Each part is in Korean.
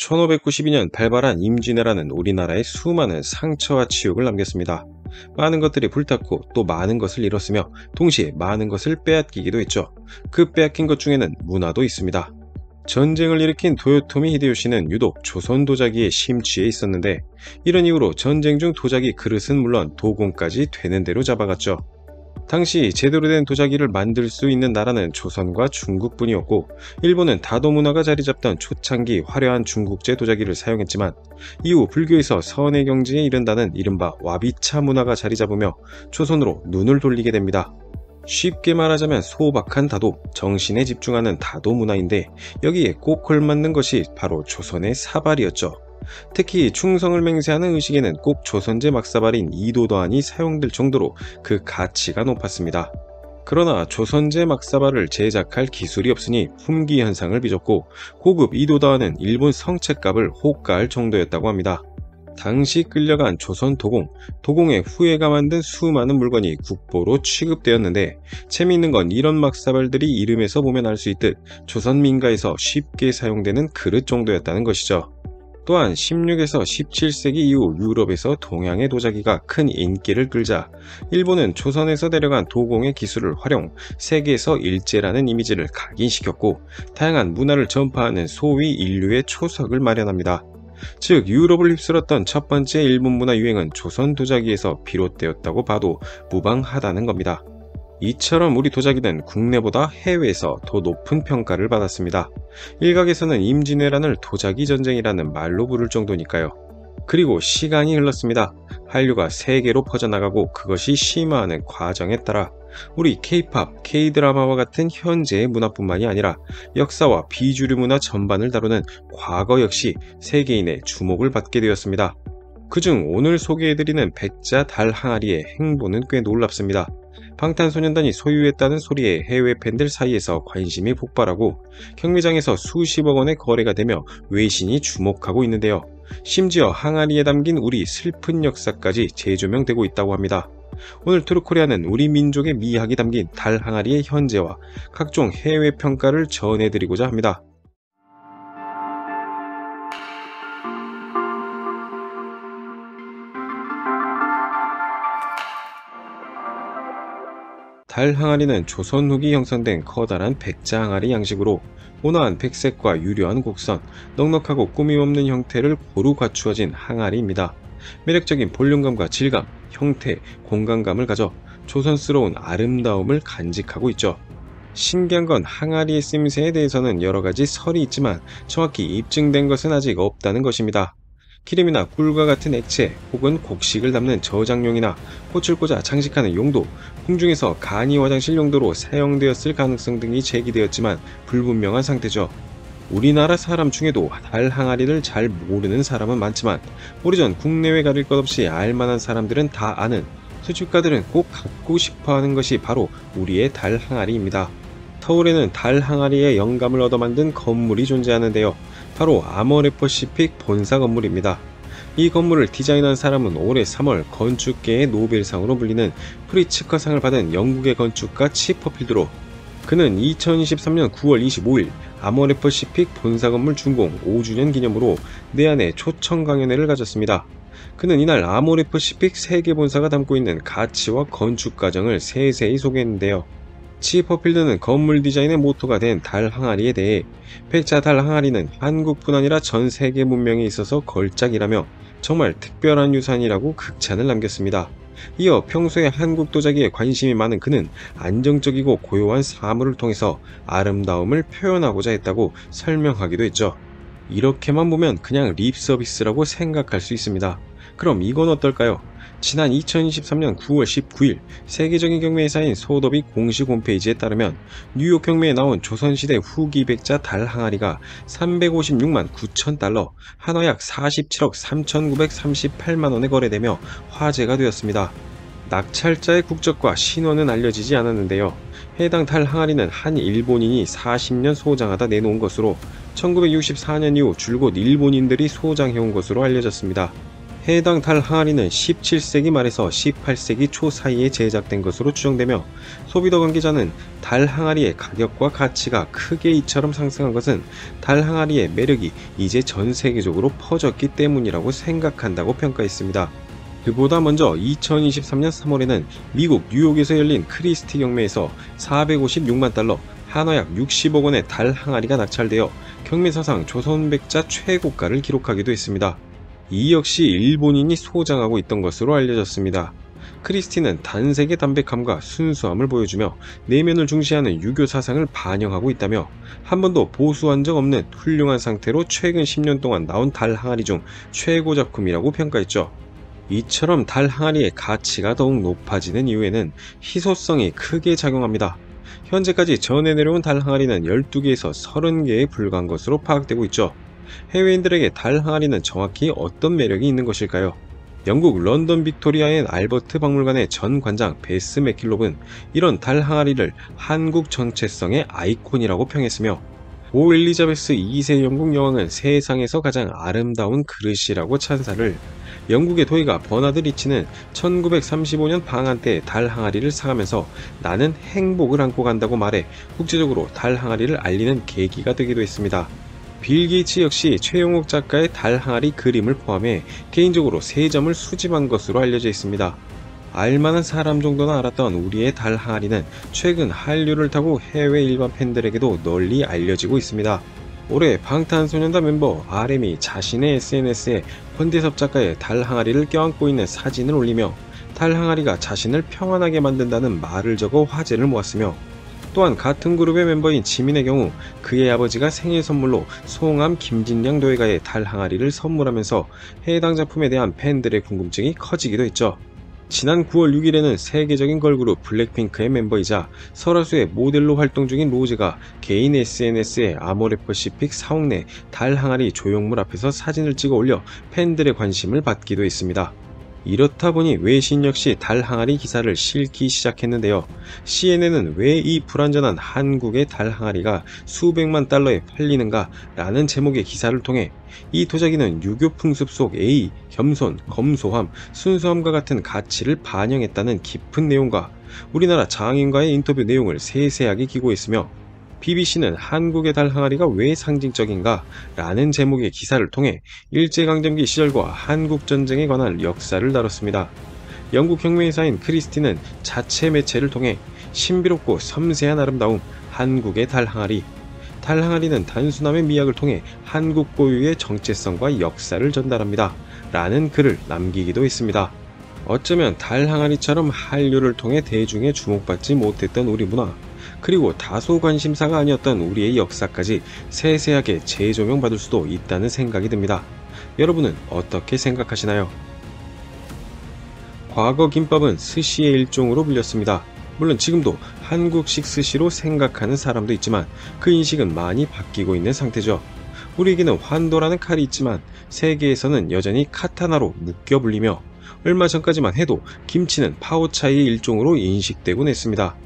1592년 발발한 임진왜란은 우리나라에 수많은 상처와 치욕을 남겼습니다. 많은 것들이 불탔고 또 많은 것을 잃었으며 동시에 많은 것을 빼앗기기도 했죠. 그 빼앗긴 것 중에는 문화도 있습니다. 전쟁을 일으킨 도요토미 히데요시는 유독 조선 도자기에 심취해 있었는데, 이런 이유로 전쟁 중 도자기 그릇은 물론 도공까지 되는 대로 잡아갔죠. 당시 제대로 된 도자기를 만들 수 있는 나라는 조선과 중국뿐이었고, 일본은 다도 문화가 자리 잡던 초창기 화려한 중국제 도자기를 사용했지만, 이후 불교에서 선의 경지에 이른다는 이른바 와비차 문화가 자리 잡으며 조선으로 눈을 돌리게 됩니다. 쉽게 말하자면 소박한 다도, 정신에 집중하는 다도 문화인데, 여기에 꼭 걸맞는 것이 바로 조선의 사발이었죠. 특히 충성을 맹세하는 의식에는 꼭 조선제 막사발인 이도도안이 사용될 정도로 그 가치가 높았습니다. 그러나 조선제 막사발을 제작할 기술이 없으니 품귀 현상을 빚었고, 고급 이도도안은 일본 성채값을 호가할 정도였다고 합니다. 당시 끌려간 조선 도공의 후예가 만든 수많은 물건이 국보로 취급되었는데, 재미있는 건 이런 막사발들이 이름에서 보면 알 수 있듯 조선 민가에서 쉽게 사용되는 그릇 정도였다는 것이죠. 또한 16에서 17세기 이후 유럽에서 동양의 도자기가 큰 인기를 끌자 일본은 조선에서 데려간 도공의 기술을 활용, 세계에서 일제라는 이미지를 각인시켰고, 다양한 문화를 전파하는 소위 인류의 초석을 마련합니다. 즉, 유럽을 휩쓸었던 첫 번째 일본 문화 유행은 조선 도자기에서 비롯되었다고 봐도 무방하다는 겁니다. 이처럼 우리 도자기는 국내보다 해외에서 더 높은 평가를 받았습니다. 일각에서는 임진왜란을 도자기 전쟁이라는 말로 부를 정도니까요. 그리고 시간이 흘렀습니다. 한류가 세계로 퍼져나가고 그것이 심화하는 과정에 따라 우리 K-팝, K-드라마와 같은 현재의 문화뿐만이 아니라 역사와 비주류 문화 전반을 다루는 과거 역시 세계인의 주목을 받게 되었습니다. 그중 오늘 소개해드리는 백자 달 항아리의 행보는 꽤 놀랍습니다. 방탄소년단이 소유했다는 소리에 해외 팬들 사이에서 관심이 폭발하고 경매장에서 수십억 원의 거래가 되며 외신이 주목하고 있는데요. 심지어 항아리에 담긴 우리 슬픈 역사까지 재조명되고 있다고 합니다. 오늘 트루코리아는 우리 민족의 미학이 담긴 달 항아리의 현재와 각종 해외 평가를 전해드리고자 합니다. 달 항아리는 조선 후기 형성된 커다란 백자 항아리 양식으로 온화한 백색과 유려한 곡선, 넉넉하고 꾸밈없는 형태를 고루 갖추어진 항아리입니다. 매력적인 볼륨감과 질감, 형태, 공간감을 가져 조선스러운 아름다움을 간직하고 있죠. 신기한 건 항아리의 쓰임새에 대해서는 여러가지 설이 있지만 정확히 입증된 것은 아직 없다는 것입니다. 기름이나 꿀과 같은 액체 혹은 곡식을 담는 저장용이나 꽃을 꽂아 장식하는 용도, 궁중에서 간이 화장실 용도로 사용되었을 가능성 등이 제기되었지만 불분명한 상태죠. 우리나라 사람 중에도 달 항아리를 잘 모르는 사람은 많지만 오래전 국내외 가릴 것 없이 알만한 사람들은 다 아는, 수집가들은 꼭 갖고 싶어하는 것이 바로 우리의 달 항아리입니다. 서울에는 달 항아리에 영감을 얻어 만든 건물이 존재하는데요. 바로 아모레퍼시픽 본사 건물입니다. 이 건물을 디자인한 사람은 올해 3월 건축계의 노벨상으로 불리는 프리츠커상을 받은 영국의 건축가 치퍼필드로, 그는 2023년 9월 25일 아모레퍼시픽 본사 건물 준공 5주년 기념으로 내한의 초청 강연회를 가졌습니다. 그는 이날 아모레퍼시픽 세계 본사가 담고 있는 가치와 건축 과정을 세세히 소개했는데요. 치퍼필드는 건물 디자인의 모토가 된 달 항아리에 대해 백자 달 항아리는 한국뿐 아니라 전 세계 문명에 있어서 걸작이라며 정말 특별한 유산이라고 극찬을 남겼습니다. 이어 평소에 한국 도자기에 관심이 많은 그는 안정적이고 고요한 사물을 통해서 아름다움을 표현하고자 했다고 설명하기도 했죠. 이렇게만 보면 그냥 립 서비스라고 생각할 수 있습니다. 그럼 이건 어떨까요? 지난 2023년 9월 19일 세계적인 경매회사인 소더비 공식 홈페이지에 따르면 뉴욕 경매에 나온 조선시대 후기 백자 달 항아리가 356만 9천 달러, 한화 약 47억 3,938만원에 거래되며 화제가 되었습니다. 낙찰자의 국적과 신원은 알려지지 않았는데요. 해당 달 항아리는 한 일본인이 40년 소장하다 내놓은 것으로 1964년 이후 줄곧 일본인들이 소장해온 것으로 알려졌습니다. 해당 달 항아리는 17세기 말에서 18세기 초 사이에 제작된 것으로 추정되며, 소비도 관계자는 달 항아리의 가격과 가치가 크게 이처럼 상승한 것은 달 항아리의 매력이 이제 전 세계적으로 퍼졌기 때문이라고 생각한다고 평가했습니다. 그보다 먼저 2023년 3월에는 미국 뉴욕에서 열린 크리스티 경매에서 456만 달러, 한화약 60억 원의 달 항아리가 낙찰되어 경매 사상 조선백자 최고가를 기록하기도 했습니다. 이 역시 일본인이 소장하고 있던 것으로 알려졌습니다. 크리스티는 단색의 담백함과 순수함을 보여주며 내면을 중시하는 유교 사상을 반영하고 있다며, 한 번도 보수한 적 없는 훌륭한 상태로 최근 10년 동안 나온 달 항아리 중 최고 작품이라고 평가했죠. 이처럼 달 항아리의 가치가 더욱 높아지는 이유에는 희소성이 크게 작용합니다. 현재까지 전해 내려온 달 항아리는 12개에서 30개에 불과한 것으로 파악되고 있죠. 해외인들에게 달 항아리는 정확히 어떤 매력이 있는 것일까요? 영국 런던 빅토리아 앤 알버트 박물관의 전 관장 베스 맥킬롭은 이런 달 항아리를 한국 정체성의 아이콘이라고 평했으며, 오 엘리자베스 2세 영국 여왕은 세상에서 가장 아름다운 그릇이라고 찬사를, 영국의 도의가 버나드 리치는 1935년 방한 때 달 항아리를 사가면서 나는 행복을 안고 간다고 말해 국제적으로 달 항아리를 알리는 계기가 되기도 했습니다. 빌 게이츠 역시 최용옥 작가의 달 항아리 그림을 포함해 개인적으로 3점을 수집한 것으로 알려져 있습니다. 알만한 사람 정도는 알았던 우리의 달 항아리는 최근 한류를 타고 해외 일반 팬들에게도 널리 알려지고 있습니다. 올해 방탄소년단 멤버 RM이 자신의 SNS에 권대섭 작가의 달 항아리를 껴안고 있는 사진을 올리며 달 항아리가 자신을 평안하게 만든다는 말을 적어 화제를 모았으며, 또한 같은 그룹의 멤버인 지민의 경우 그의 아버지가 생일 선물로 송암 김진량 도예가의 달 항아리를 선물하면서 해당 작품에 대한 팬들의 궁금증이 커지기도 했죠. 지난 9월 6일에는 세계적인 걸그룹 블랙핑크의 멤버이자 설화수의 모델로 활동 중인 로즈가 개인 SNS에 아모레퍼시픽 사옥 내 달 항아리 조형물 앞에서 사진을 찍어 올려 팬들의 관심을 받기도 했습니다. 이렇다 보니 외신 역시 달 항아리 기사를 실기 시작했는데요. CNN은 왜 이 불완전한 한국의 달 항아리가 수백만 달러에 팔리는가 라는 제목의 기사를 통해 이 도자기는 유교 풍습 속 예의, 겸손, 검소함, 순수함과 같은 가치를 반영했다는 깊은 내용과 우리나라 장인과의 인터뷰 내용을 세세하게 기고했으며, BBC는 한국의 달 항아리가 왜 상징적인가? 라는 제목의 기사를 통해 일제강점기 시절과 한국전쟁에 관한 역사를 다뤘습니다. 영국 혁명의사인 크리스티는 자체 매체를 통해 신비롭고 섬세한 아름다움, 한국의 달 항아리. 달 항아리는 단순함의 미학을 통해 한국 고유의 정체성과 역사를 전달합니다. 라는 글을 남기기도 했습니다. 어쩌면 달 항아리처럼 한류를 통해 대중의 주목받지 못했던 우리 문화, 그리고 다소 관심사가 아니었던 우리의 역사까지 세세하게 재조명받을 수도 있다는 생각이 듭니다. 여러분은 어떻게 생각하시나요? 과거 김밥은 스시의 일종으로 불렸습니다. 물론 지금도 한국식 스시로 생각하는 사람도 있지만 그 인식은 많이 바뀌고 있는 상태죠. 우리에게는 환도라는 칼이 있지만 세계에서는 여전히 카타나로 묶여 불리며, 얼마 전까지만 해도 김치는 파오차이의 일종으로 인식되곤 했습니다.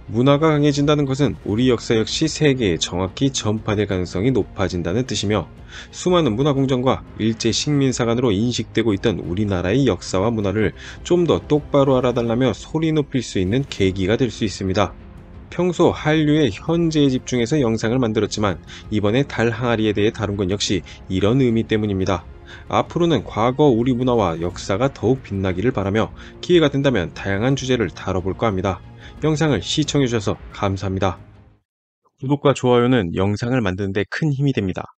문화가 강해진다는 것은 우리 역사 역시 세계에 정확히 전파될 가능성이 높아진다는 뜻이며, 수많은 문화공정과 일제 식민사관으로 인식되고 있던 우리나라의 역사와 문화를 좀 더 똑바로 알아달라며 소리 높일 수 있는 계기가 될 수 있습니다. 평소 한류의 현재에 집중해서 영상을 만들었지만 이번에 달 항아리에 대해 다룬 건 역시 이런 의미 때문입니다. 앞으로는 과거 우리 문화와 역사가 더욱 빛나기를 바라며 기회가 된다면 다양한 주제를 다뤄볼까 합니다. 영상을 시청해주셔서 감사합니다. 구독과 좋아요는 영상을 만드는 데 큰 힘이 됩니다.